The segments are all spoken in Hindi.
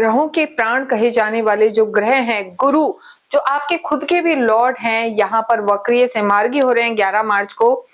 ग्रहों के प्राण कहे जाने वाले जो ग्रह हैं गुरु, जो आपके खुद के भी लॉर्ड हैं, यहाँ पर वक्रिय से मार्गी हो रहे हैं 11 मार्च को।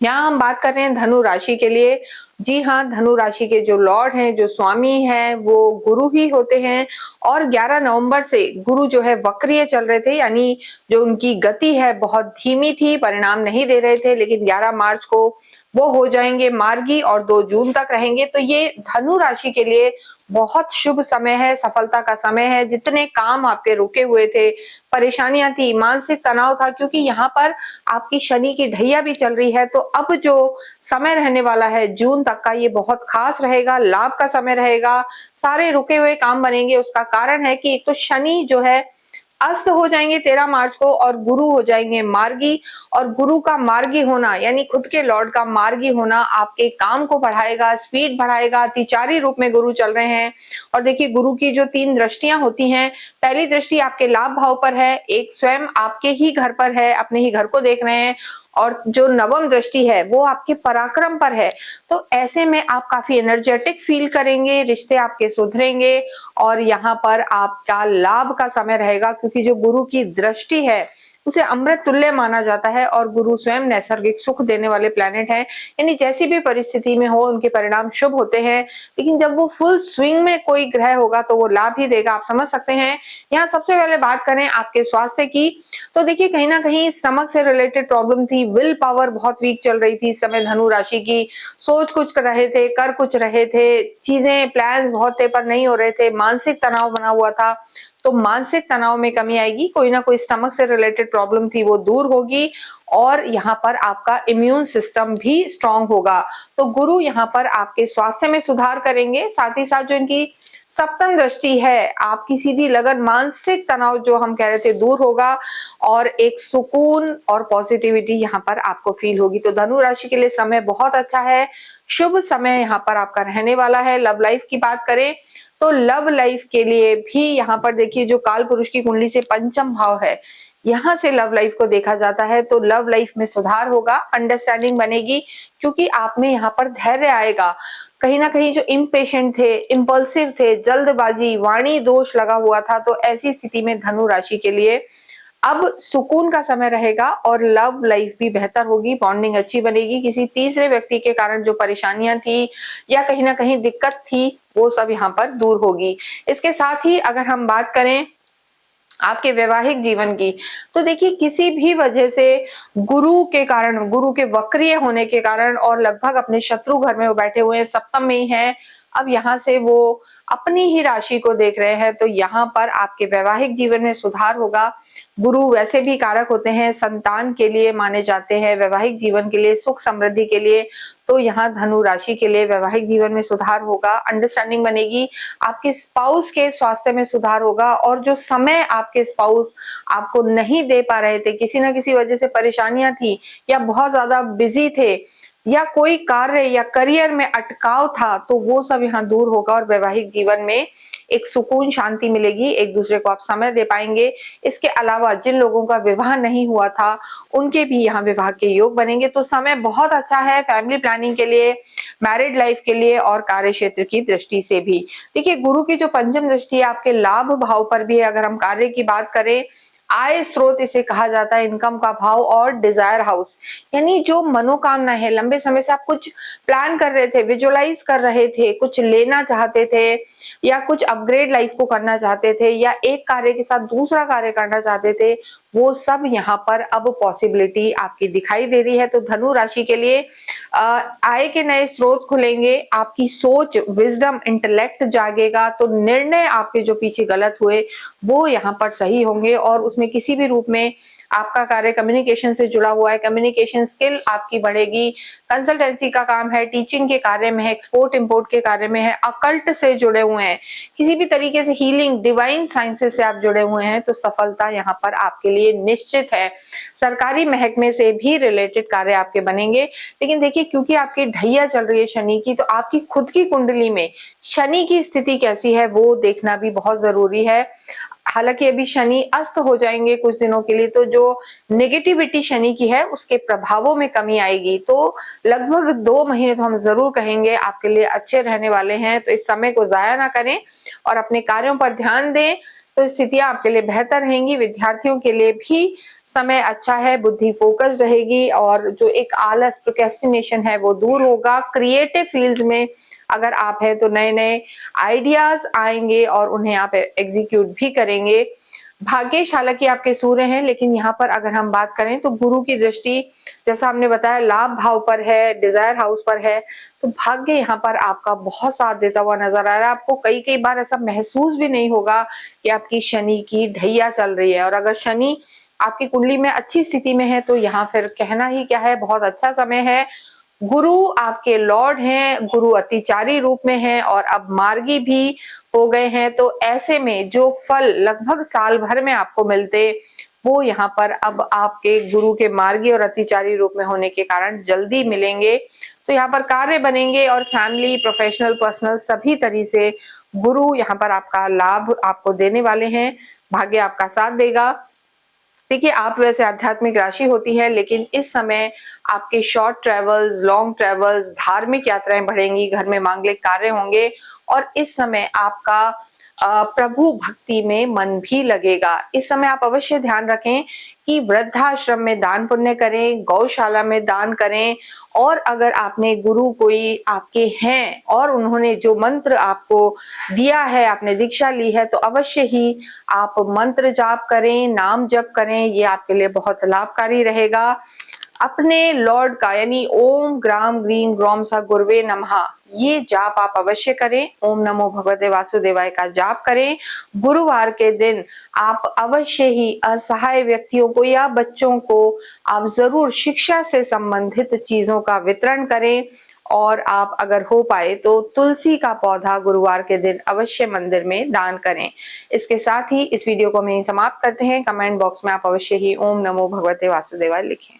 यहाँ हम बात कर रहे हैं धनु राशि के लिए। जी हाँ, धनु राशि के जो लॉर्ड हैं, जो स्वामी हैं, वो गुरु ही होते हैं। और 11 नवंबर से गुरु जो है वक्रिय चल रहे थे, यानी जो उनकी गति है बहुत धीमी थी, परिणाम नहीं दे रहे थे, लेकिन 11 मार्च को वो हो जाएंगे मार्गी और 2 जून तक रहेंगे। तो ये धनु राशि के लिए बहुत शुभ समय है, सफलता का समय है। जितने काम आपके रुके हुए थे, परेशानियां थी, मानसिक तनाव था, क्योंकि यहाँ पर आपकी शनि की ढैया भी चल रही है, तो अब जो समय रहने वाला है जून तक का, ये बहुत खास रहेगा, लाभ का समय रहेगा। सारे रुके हुए काम बनेंगे। उसका कारण है कि एक तो शनि जो है अस्त हो जाएंगे 13 मार्च को और गुरु हो जाएंगे मार्गी। और गुरु का मार्गी होना यानी खुद के लॉर्ड का मार्गी होना आपके काम को बढ़ाएगा, स्पीड बढ़ाएगा। अतिचारी रूप में गुरु चल रहे हैं। और देखिए, गुरु की जो 3 दृष्टियां होती हैं, पहली दृष्टि आपके लाभ भाव पर है, एक स्वयं आपके ही घर पर है, अपने ही घर को देख रहे हैं, और जो नवम दृष्टि है वो आपके पराक्रम पर है। तो ऐसे में आप काफी एनर्जेटिक फील करेंगे, रिश्ते आपके सुधरेंगे और यहाँ पर आपका लाभ का समय रहेगा, क्योंकि जो गुरु की दृष्टि है उसे अमृत तुल्य माना जाता है और गुरु स्वयं नैसर्गिक सुख देने वाले प्लैनेट हैं। यानी जैसी भी परिस्थिति में हो उनके परिणाम शुभ होते हैं, लेकिन जब वो फुल स्विंग में कोई ग्रह होगा तो वो लाभ ही देगा, आप समझ सकते हैं। यहाँ सबसे पहले बात करें आपके स्वास्थ्य की, तो देखिए कहीं ना कहीं स्टमक से रिलेटेड प्रॉब्लम थी, विल पावर बहुत वीक चल रही थी इस समय धनु राशि की। सोच कुछ कर रहे थे, कर कुछ रहे थे, चीजें प्लान बहुत थे पर नहीं हो रहे थे, मानसिक तनाव बना हुआ था। तो मानसिक तनाव में कमी आएगी, कोई ना कोई स्टमक से रिलेटेड प्रॉब्लम थी वो दूर होगी। और यहाँ पर आपका इम्यून सिस्टम भी स्ट्रांग होगा। तो गुरु यहाँ पर आपके स्वास्थ्य में सुधार करेंगे, साथ ही साथ जो इनकी सप्तम दृष्टि है, आपकी सीधी लगन, मानसिक तनाव जो हम कह रहे थे दूर होगा और एक सुकून और पॉजिटिविटी यहाँ पर आपको फील होगी। तो धनु राशि के लिए समय बहुत अच्छा है, शुभ समय यहाँ पर आपका रहने वाला है। लव लाइफ की बात करें तो लव लाइफ के लिए भी यहाँ पर देखिए, जो काल पुरुष की कुंडली से पंचम भाव है, यहाँ से लव लाइफ को देखा जाता है, तो लव लाइफ में सुधार होगा, अंडरस्टैंडिंग बनेगी, क्योंकि आप में यहाँ पर धैर्य आएगा। कहीं ना कहीं जो इम्पेशेंट थे, इम्पल्सिव थे, जल्दबाजी, वाणी दोष लगा हुआ था, तो ऐसी स्थिति में धनु राशि के लिए अब सुकून का समय रहेगा और लव लाइफ भी बेहतर होगी, बॉन्डिंग अच्छी बनेगी। किसी तीसरे व्यक्ति के कारण जो परेशानियां थी या कहीं ना कहीं दिक्कत थी, वो सब यहाँ पर दूर होगी। इसके साथ ही अगर हम बात करें आपके वैवाहिक जीवन की, तो देखिए किसी भी वजह से गुरु के कारण, गुरु के वक्रिय होने के कारण, और लगभग अपने शत्रु घर में वो बैठे हुए हैं, सप्तम में ही है, अब यहाँ से वो अपनी ही राशि को देख रहे हैं, तो यहाँ पर आपके वैवाहिक जीवन में सुधार होगा। गुरु वैसे भी कारक होते हैं, संतान के लिए माने जाते हैं, वैवाहिक जीवन के लिए, सुख समृद्धि के लिए। तो यहाँ धनु राशि के लिए वैवाहिक जीवन में सुधार होगा, अंडरस्टैंडिंग बनेगी, आपके स्पाउस के स्वास्थ्य में सुधार होगा। और जो समय आपके स्पाउस आपको नहीं दे पा रहे थे, किसी ना किसी वजह से परेशानियां थी या बहुत ज्यादा बिजी थे या कोई कार्य या करियर में अटकाव था, तो वो सब यहाँ दूर होगा और वैवाहिक जीवन में एक सुकून, शांति मिलेगी, एक दूसरे को आप समय दे पाएंगे। इसके अलावा जिन लोगों का विवाह नहीं हुआ था, उनके भी यहाँ विवाह के योग बनेंगे। तो समय बहुत अच्छा है फैमिली प्लानिंग के लिए, मैरिड लाइफ के लिए और कार्य क्षेत्र की दृष्टि से भी। देखिए, गुरु की जो पंचम दृष्टि है आपके लाभ भाव पर भी है। अगर हम कार्य की बात करें, आय स्रोत इसे कहा जाता है, इनकम का भाव, और डिजायर हाउस यानी जो मनोकामना है, लंबे समय से आप कुछ प्लान कर रहे थे, विजुअलाइज कर रहे थे, कुछ लेना चाहते थे या कुछ अपग्रेड लाइफ को करना चाहते थे या एक कार्य के साथ दूसरा कार्य करना चाहते थे, वो सब यहाँ पर अब पॉसिबिलिटी आपकी दिखाई दे रही है। तो धनु राशि के लिए आय के नए स्रोत खुलेंगे, आपकी सोच, विजडम, इंटेलेक्ट जागेगा, तो निर्णय आपके जो पीछे गलत हुए वो यहाँ पर सही होंगे। और उसमें किसी भी रूप में आपका कार्य कम्युनिकेशन से जुड़ा हुआ है, कम्युनिकेशन स्किल आपकी बढ़ेगी, कंसल्टेंसी का काम है, टीचिंग के कार्य में है, एक्सपोर्ट इंपोर्ट के कार्य में है, अकल्ट से जुड़े हुए हैं, किसी भी तरीके से हीलिंग, डिवाइन साइंसेस से आप जुड़े हुए हैं, तो सफलता यहाँ पर आपके लिए निश्चित है। सरकारी महकमे से भी रिलेटेड कार्य आपके बनेंगे। लेकिन देखिए, क्योंकि आपकी ढैया चल रही है शनि की, तो आपकी खुद की कुंडली में शनि की स्थिति कैसी है वो देखना भी बहुत जरूरी है। हालांकि अभी शनि अस्त हो जाएंगे कुछ दिनों के लिए, तो जो नेगेटिविटी शनि की है उसके प्रभावों में कमी आएगी। तो लगभग 2 महीने तो हम जरूर कहेंगे आपके लिए अच्छे रहने वाले हैं, तो इस समय को जाया ना करें और अपने कार्यों पर ध्यान दें तो स्थितियां आपके लिए बेहतर रहेंगी। विद्यार्थियों के लिए भी समय अच्छा है, बुद्धि फोकस रहेगी और जो एक आलस प्रोक्रेस्टिनेशन है वो दूर होगा। क्रिएटिव फील्ड में अगर आप हैं तो नए नए आइडियाज आएंगे और उन्हें आप एग्जीक्यूट भी करेंगे। भाग्येश हालांकि आपके सूर्य हैं, लेकिन यहाँ पर अगर हम बात करें तो गुरु की दृष्टि जैसा हमने बताया लाभ भाव पर है, डिजायर हाउस पर है, तो भाग्य यहाँ पर आपका बहुत साथ देता हुआ नजर आ रहा है। आपको कई कई बार ऐसा महसूस भी नहीं होगा कि आपकी शनि की ढैया चल रही है। और अगर शनि आपकी कुंडली में अच्छी स्थिति में है तो यहाँ फिर कहना ही क्या है, बहुत अच्छा समय है। गुरु आपके लॉर्ड हैं, गुरु अतिचारी रूप में हैं और अब मार्गी भी हो गए हैं, तो ऐसे में जो फल लगभग साल भर में आपको मिलते वो यहाँ पर अब आपके गुरु के मार्गी और अतिचारी रूप में होने के कारण जल्दी मिलेंगे। तो यहाँ पर कार्य बनेंगे और फैमिली, प्रोफेशनल, पर्सनल सभी तरह से गुरु यहाँ पर आपका लाभ आपको देने वाले हैं। भाग्य आपका साथ देगा। देखिए, आप वैसे आध्यात्मिक राशि होती है, लेकिन इस समय आपके शॉर्ट ट्रेवल्स, लॉन्ग ट्रेवल्स, धार्मिक यात्राएं बढ़ेंगी, घर में मांगलिक कार्य होंगे और इस समय आपका प्रभु भक्ति में मन भी लगेगा। इस समय आप अवश्य ध्यान रखें कि वृद्धाश्रम में दान पुण्य करें, गौशाला में दान करें और अगर आपने गुरु कोई आपके हैं और उन्होंने जो मंत्र आपको दिया है, आपने दीक्षा ली है, तो अवश्य ही आप मंत्र जाप करें, नाम जप करें, ये आपके लिए बहुत लाभकारी रहेगा। अपने लॉर्ड का यानी ओम ग्राम ग्रीम ग्रॉम सा गुरुवे नमः ये जाप आप अवश्य करें। ओम नमो भगवते वासुदेवाय का जाप करें। गुरुवार के दिन आप अवश्य ही असहाय व्यक्तियों को या बच्चों को आप जरूर शिक्षा से संबंधित चीजों का वितरण करें और आप अगर हो पाए तो तुलसी का पौधा गुरुवार के दिन अवश्य मंदिर में दान करें। इसके साथ ही इस वीडियो को हम यहीं समाप्त करते हैं। कमेंट बॉक्स में आप अवश्य ही ओम नमो भगवते वासुदेवाय लिखें।